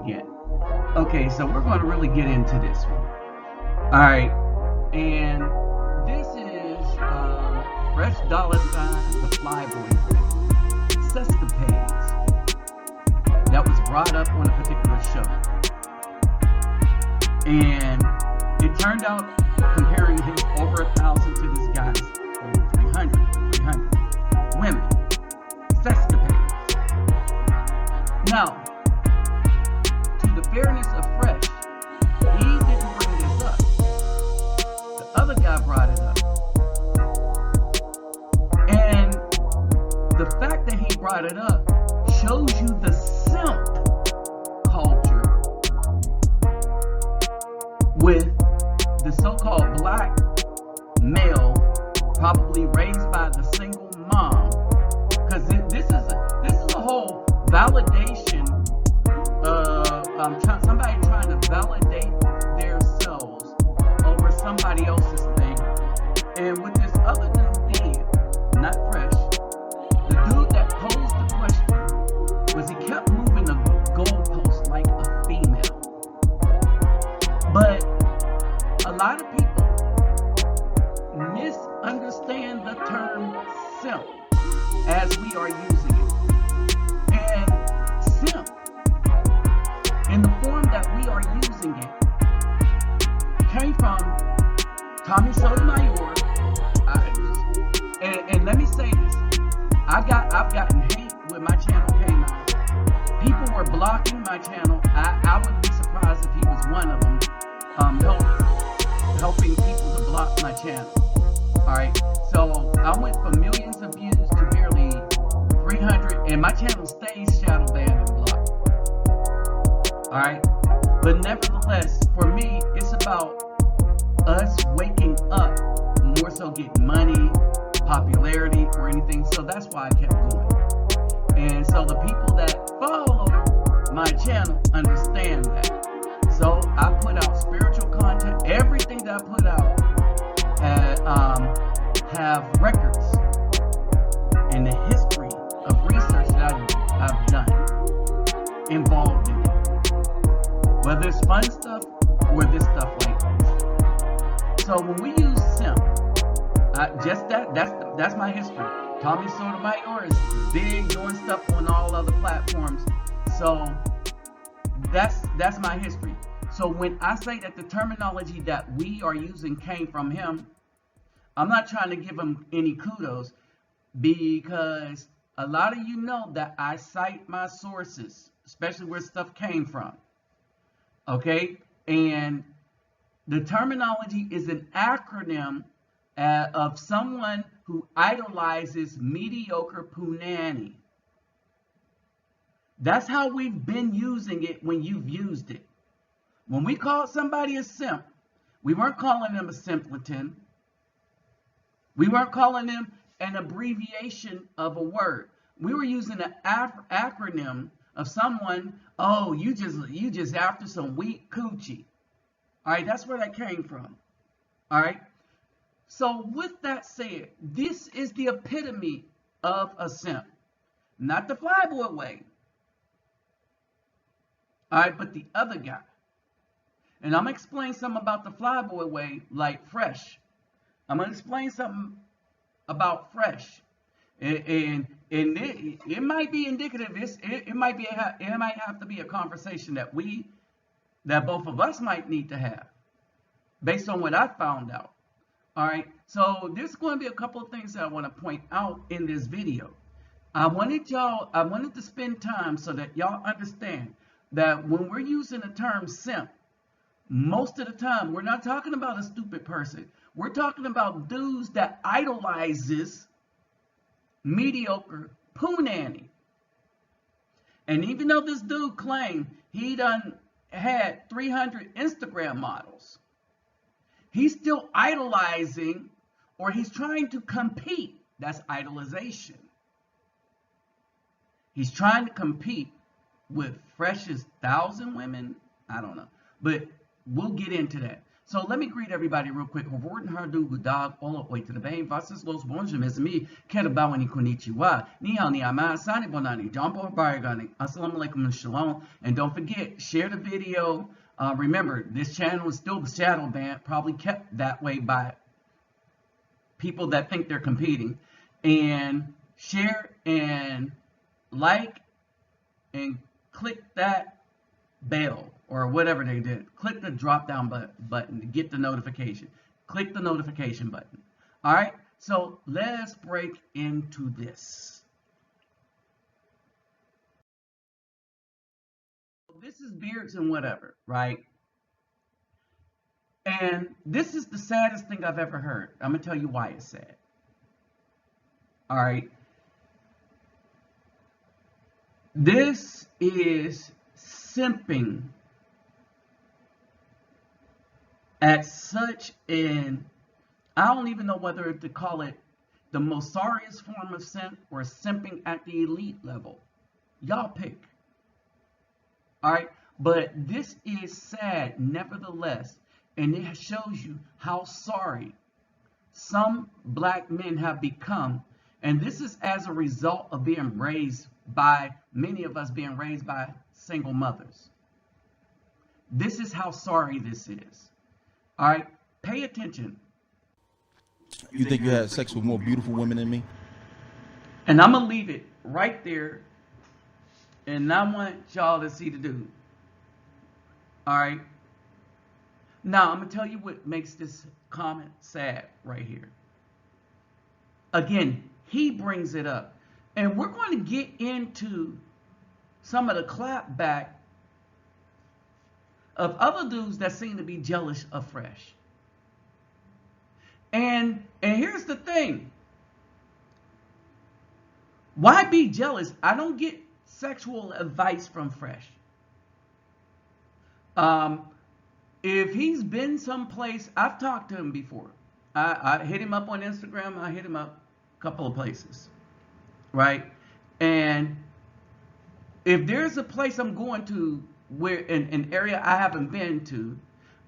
again. Okay, so we're going to really get into this one. All right, and this is Fresh Dollar Sign, the Flyboyway, Sexapades. That was brought up on a particular show. And it turned out, comparing him over 1,000 to this guy's over 300 women. Sexapades. Now, to the fairness of Fresh, he didn't bring this up. The other guy brought it up. And the fact that he brought it up shows you the simp culture with the so-called black male, probably raised by the single mom, because this is a whole validation of somebody trying to validate themselves over somebody else's thing. And with this other dude being not Fresh, the dude that posed the question was he kept moving the goalpost like a female. But a lot of people misunderstand the term simp as we are using it. And simp, in the form that we are using it, came from Tommy Sotomayor. And let me say this. I've gotten hate when my channel came out. People were blocking my channel. I wouldn't be surprised if he was one of them, helping people to block my channel. Alright, so I went from millions of views to barely 300, and my channel stays shadow banned and blocked. Alright, but nevertheless, for me, it's about us waking up, more so getting money, popularity, or anything. So that's why I kept going. And so the people that follow my channel understand that. So I put out spiritual content. Everything that I put out have records and the history of research that I've done involved in it. Whether it's fun stuff or this stuff like this. So when we use simp, that's my history. Tommy Sotomayor is big doing stuff on all other platforms. So that's my history. So when I say that the terminology that we are using came from him, I'm not trying to give him any kudos, because a lot of you know that I cite my sources, especially where stuff came from. Okay? And the terminology is an acronym of someone who idolizes mediocre punani. That's how we've been using it when you've used it. When we called somebody a simp, we weren't calling them a simpleton. We weren't calling them an abbreviation of a word. We were using an acronym of someone, oh, you just after some weak coochie. All right, that's where that came from. All right. So with that said, this is the epitome of a simp. Not the Flyboyway. All right, but the other guy. And I'm going to explain something about the Flyboyway like Fresh. I'm going to explain something about Fresh. And it might be indicative. It might have to be a conversation that both of us might need to have based on what I found out. All right, so there's going to be a couple of things that I want to point out in this video. I wanted to spend time so that y'all understand that when we're using the term simp, most of the time we're not talking about a stupid person. We're talking about dudes that idolizes mediocre punani. And even though this dude claimed he done had 300 Instagram models, he's still idolizing, or he's trying to compete. That's idolization. He's trying to compete with Fresh's 1,000 women. I don't know. But we'll get into that. So let me greet everybody real quick. Hovorten hardu gudag olo oite bem vasas los bonjour mes amis. Kerabawa ni konnichiwa. Ni hao ni ama sani bonani. Jumbo barigani. Assalamu alaikum and shalom. And don't forget, share the video. Remember, this channel is still shadow banned, probably kept that way by people that think they're competing. And share and like and click that bell or whatever they did. Click the drop down button to get the notification. Click the notification button. All right, so let's break into this. This is beards and whatever, right? And this is the saddest thing I've ever heard. I'm gonna tell you why it's sad. All right, this is simping at such an, I don't even know whether to call it the most sorriest form of simp or simping at the elite level. Y'all pick. All right, but this is sad nevertheless, and it shows you how sorry some black men have become, and this is as a result of being raised by, many of us being raised by single mothers. This is how sorry this is. All right, pay attention. You think you had sex with more beautiful women than me? And I'm gonna leave it right there, and I want y'all to see the dude. All right. Now I'm gonna tell you what makes this comment sad right here. Again, he brings it up, and we're going to get into some of the clapback of other dudes that seem to be jealous of Fresh. And here's the thing. Why be jealous? I don't get sexual advice from Fresh. If he's been someplace, I've talked to him before. I hit him up on Instagram. I hit him up a couple of places, right? And if there's a place I'm going to where in an area I haven't been to,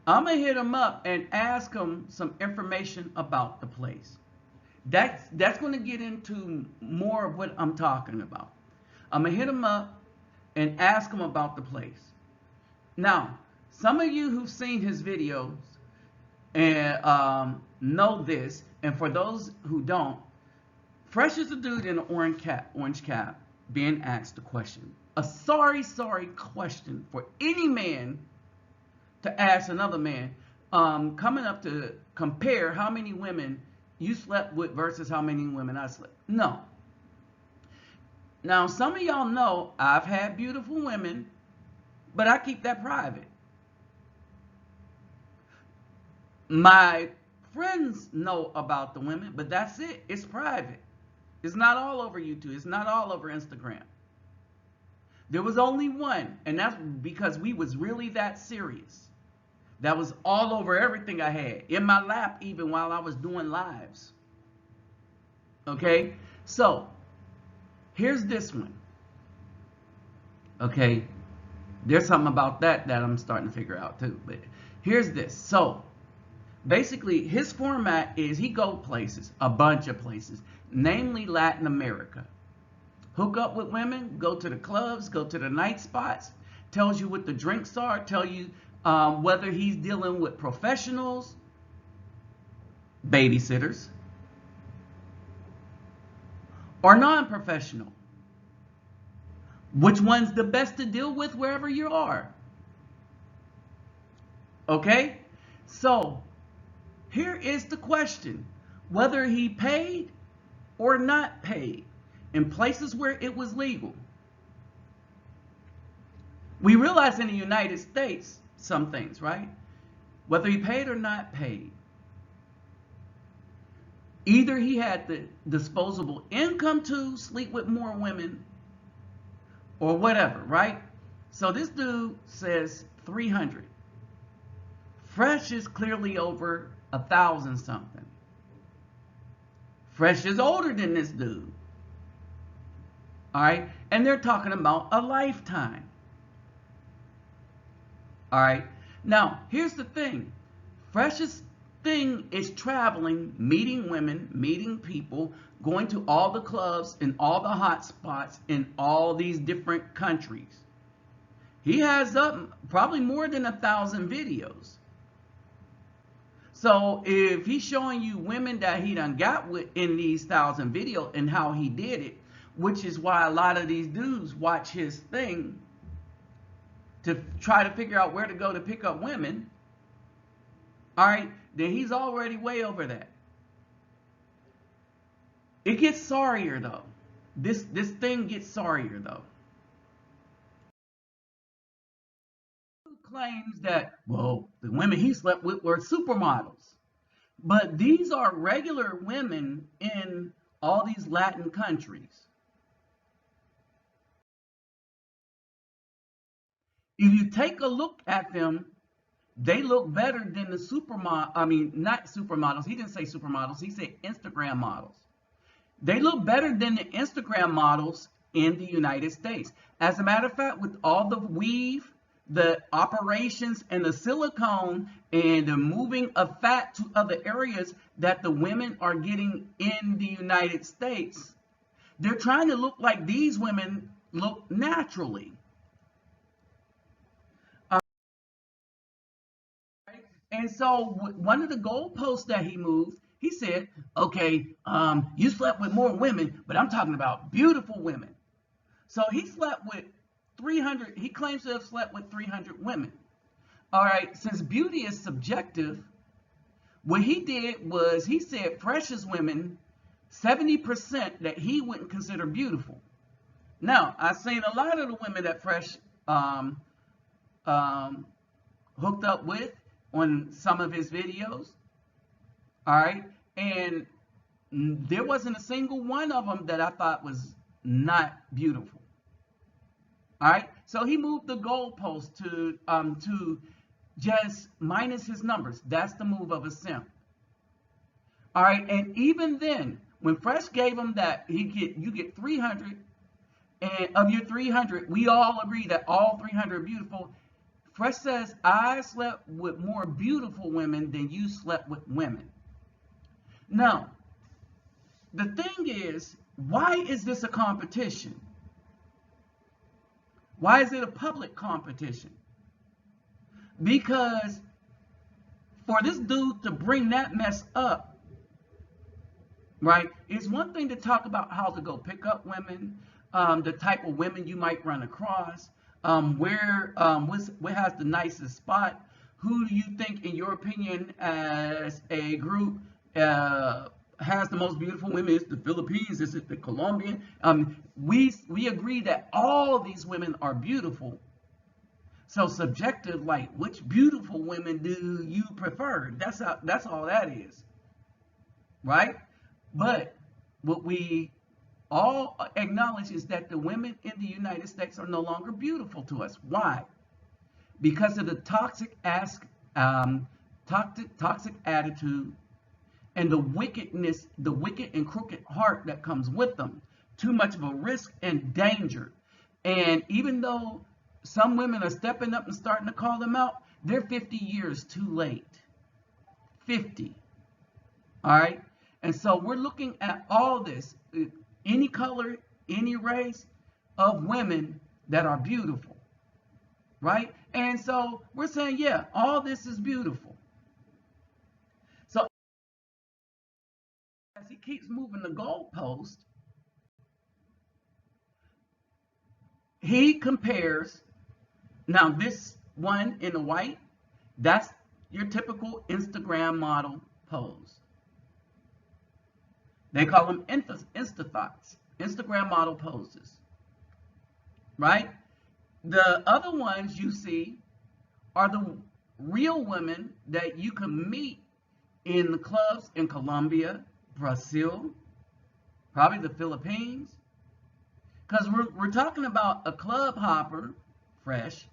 I'm gonna hit him up and ask him some information about the place. That's going to get into more of what I'm talking about. I'm gonna hit him up and ask him about the place. Now, some of you who've seen his videos and know this, and for those who don't, Fresh is a dude in an orange cap being asked a question. A sorry question for any man to ask another man, coming up to compare how many women you slept with versus how many women I slept. No. Now, some of y'all know I've had beautiful women, but I keep that private. My friends know about the women, but that's it. It's private. It's not all over YouTube. It's not all over Instagram. There was only one, and that's because we was really that serious. That was all over everything I had, in my lap even while I was doing lives. Okay? So, here's this one. Okay? There's something about that I'm starting to figure out too. But here's this. So, basically, his format is he go places, a bunch of places, namely Latin America. Hook up with women, go to the clubs, go to the night spots, tells you what the drinks are, tell you whether he's dealing with professionals, babysitters, or non-professional. Which one's the best to deal with wherever you are? Okay? So, here is the question. Whether he paid or not paid in places where it was legal. We realize in the United States some things, right? Whether he paid or not paid. Either he had the disposable income to sleep with more women or whatever, right? So this dude says 300. Fresh is clearly over 1,000 something. Fresh is older than this dude. All right? And they're talking about a lifetime. All right? Now, here's the thing. Fresh's thing is traveling, meeting women, meeting people, going to all the clubs and all the hot spots in all these different countries. He has up probably more than 1,000 videos. So if he's showing you women that he done got with in these 1,000 videos and how he did it, which is why a lot of these dudes watch his thing to try to figure out where to go to pick up women, all right, then he's already way over that. It gets sorrier though. This thing gets sorrier though. Claims that, well, the women he slept with were supermodels. But these are regular women in all these Latin countries. If you take a look at them, they look better than the supermodel. I mean, not supermodels. He didn't say supermodels. He said Instagram models. They look better than the Instagram models in the United States. As a matter of fact, with all the weave, the operations, and the silicone, and the moving of fat to other areas that the women are getting in the United States, they're trying to look like these women look naturally. And so one of the goalposts that he moved, he said, okay, you slept with more women, but I'm talking about beautiful women. So he slept with 300, he claims to have slept with 300 women. All right, since beauty is subjective, what he did was he said Fresh's women, 70% that he wouldn't consider beautiful. Now, I've seen a lot of the women that Fresh hooked up with on some of his videos, all right, and there wasn't a single one of them that I thought was not beautiful. All right, so he moved the goalpost to just minus his numbers. That's the move of a simp. All right, and even then, when Fresh gave him that, you get 300, and of your 300, we all agree that all 300 are beautiful. Fresh says, I slept with more beautiful women than you slept with women. Now, the thing is, why is this a competition? Why is it a public competition? Because for this dude to bring that mess up, right, it's one thing to talk about how to go pick up women, the type of women you might run across, where has the nicest spot, who do you think, in your opinion, as a group, has the most beautiful women? Is it the Philippines? Is it the Colombian? We agree that all these women are beautiful. So subjective, like, which beautiful women do you prefer? That's all that is, right? But what we all acknowledge is that the women in the United States are no longer beautiful to us. Why? Because of the toxic attitude and the wickedness, the wicked and crooked heart that comes with them. Too much of a risk and danger. And even though some women are stepping up and starting to call them out, they're 50 years too late. 50. All right? And so we're looking at all this, any color, any race of women that are beautiful, right? And so we're saying, yeah, all this is beautiful. So as he keeps moving the goalpost, he compares, now this one in the white, that's your typical Instagram model pose. They call them Insta-thoughts, Instagram model poses, right? The other ones you see are the real women that you can meet in the clubs in Colombia, Brazil, probably the Philippines. Because we're talking about a club hopper, Fresh,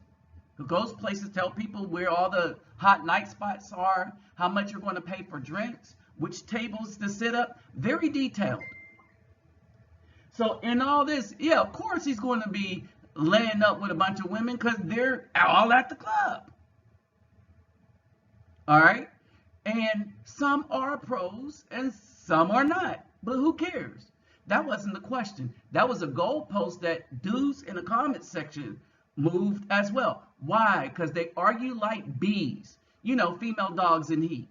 who goes places, tell people where all the hot night spots are, how much you're going to pay for drinks, which tables to sit up, very detailed. So in all this, yeah, of course he's going to be laying up with a bunch of women because they're all at the club. All right? And some are pros and some are not. But who cares? That wasn't the question. That was a goalpost that dudes in the comment section moved as well. Why? Because they argue like bees. You know, female dogs in heat.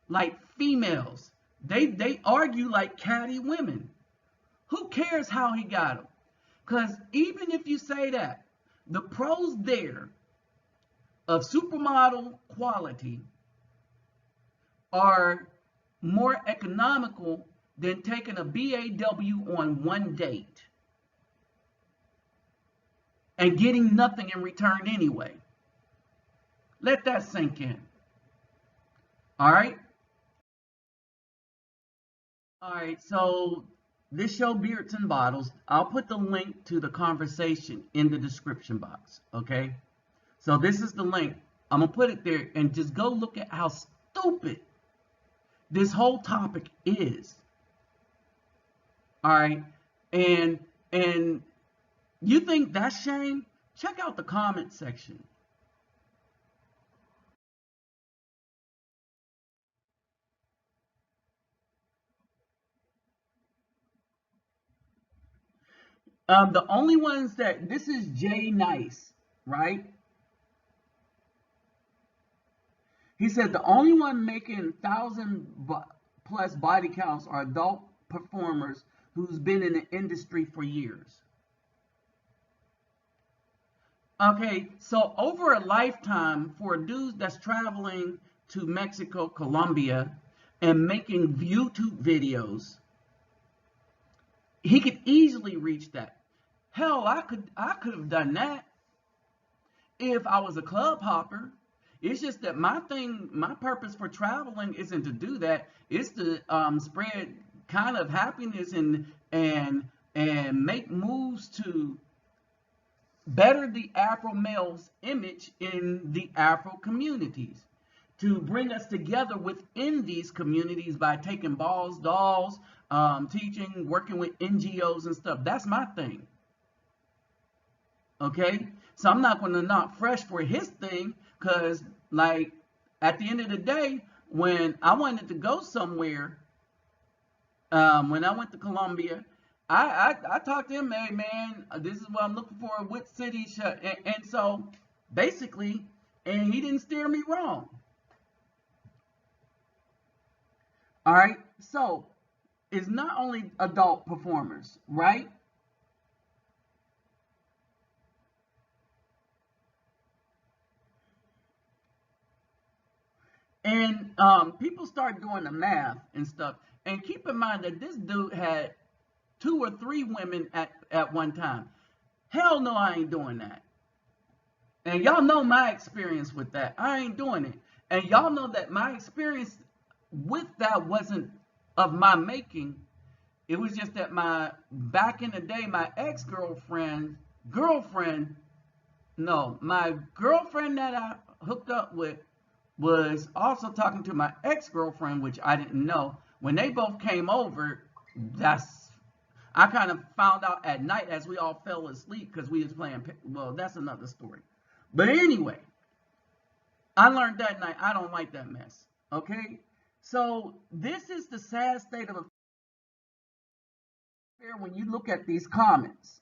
Like females. They argue like catty women. Who cares how he got them? Because even if you say that, the pros there of supermodel quality are more economical than taking a BAW on one date and getting nothing in return anyway. Let that sink in. All right? All right, so this show, Beards and Bottles, I'll put the link to the conversation in the description box, okay? So this is the link. I'm going to put it there and just go look at how stupid this whole topic is. All right, and you think that's shame? Check out the comment section. The only ones that this is Jay Nice, right? He said the only one making plus body counts are adult performers who's been in the industry for years. Okay, so over a lifetime for a dude that's traveling to Mexico, Colombia, and making YouTube videos, he could easily reach that. Hell, I could have done that if I was a club hopper. It's just that my purpose for traveling isn't to do that. It's to spread kind of happiness and make moves to better the Afro male's image in the Afro communities, to bring us together within these communities by taking balls, dolls, teaching, working with NGOs and stuff. That's my thing. Okay, so I'm not going to knock Fresh for his thing, because like at the end of the day, when I wanted to go somewhere, when I went to Colombia, I talked to him, hey man, this is what I'm looking for, what city and so basically, and he didn't steer me wrong. All right, so it's not only adult performers, right? And people start doing the math and stuff. And keep in mind that this dude had 2 or 3 women at one time. Hell no, I ain't doing that. And y'all know my experience with that. I ain't doing it. And y'all know that my experience with that wasn't of my making. It was just that back in the day, my ex-girlfriend, my girlfriend that I hooked up with was also talking to my ex-girlfriend, which I didn't know. When they both came over, I kind of found out at night as we all fell asleep because we was playing, well, that's another story. But anyway, I learned that night I don't like that mess, okay? So this is the sad state of affairs when you look at these comments.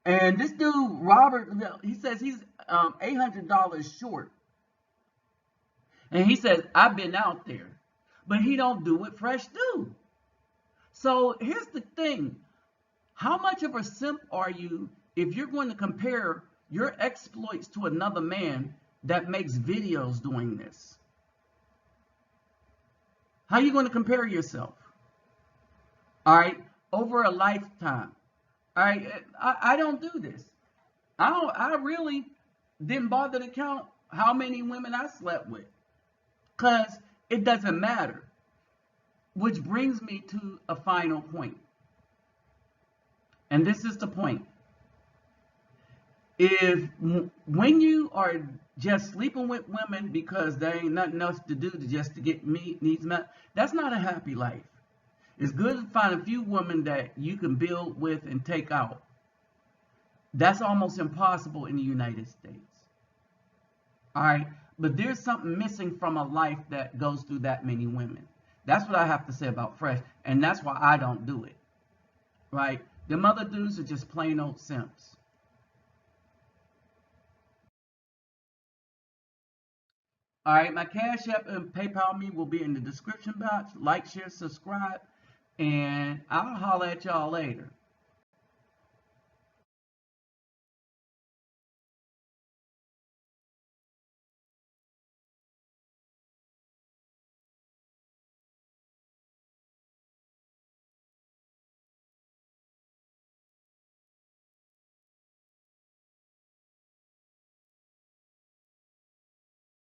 And this dude, Robert, he says he's $800 short. And he says, I've been out there. But he don't do what Fresh do. So here's the thing. How much of a simp are you if you're going to compare your exploits to another man that makes videos doing this? How are you going to compare yourself? All right, over a lifetime. All right, I don't do this. I really didn't bother to count how many women I slept with, because it doesn't matter. Which brings me to a final point. And this is the point. When you are just sleeping with women because there ain't nothing else to do to get needs met, that's not a happy life. It's good to find a few women that you can build with and take out. That's almost impossible in the United States. All right. But there's something missing from a life that goes through that many women. That's what I have to say about Fresh, and that's why I don't do it. Right? Them other dudes are just plain old simps. All right, my Cash App and PayPal me will be in the description box. Like, share, subscribe, and I'll holler at y'all later.